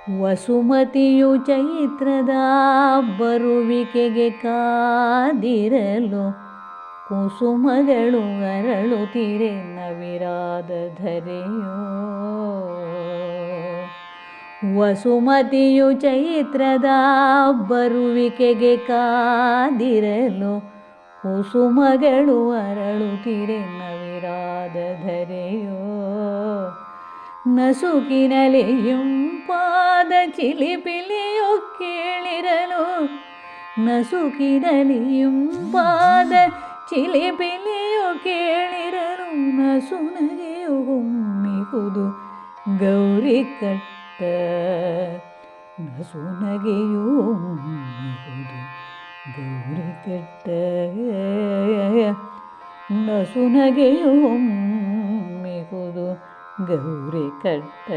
ವಸುಮತಿಯು ಚೈತ್ರದ ಬರುವಿಕೆಗೆ ಕಾದಿರಲು ಕುಸುಮಗಳು ಅರಳುತ್ತಿರೆ ನವಿರಾದ ಧರೆಯೋ. ವಸುಮತಿಯು ಚೈತ್ರದ ಬರುವಿಕೆಗೆ ಕಾದಿರಲು ಕುಸುಮಗಳು ಅರಳುತ್ತಿರೆ ನವಿರಾದ ಧರೆಯೋ. ನಸುಕಿನಲಿಯುಂಪಾದ ಚಿಲಿಪಿಲಿಯು ಕೇಳಿರಲು ನಸುಕಿನಲಿಯುಂಪಾದ ಚಿಲಿಪಿಲಿಯು ಕೇಳಿರಲು ನಸುನಗೆಯು ಹೊಮ್ಮಿಹುದು ಗೌರಿ ಕಟ್ಟ. ನಸುನಗೆಯು ಹೊಮ್ಮಿಹುದು ಗೌರಿ ಕಟ್ಟ. ನಸುನಗೆಯು ಹೊಮ್ಮಿಹುದು ಗೌರಿ ಕಟ್ಟ.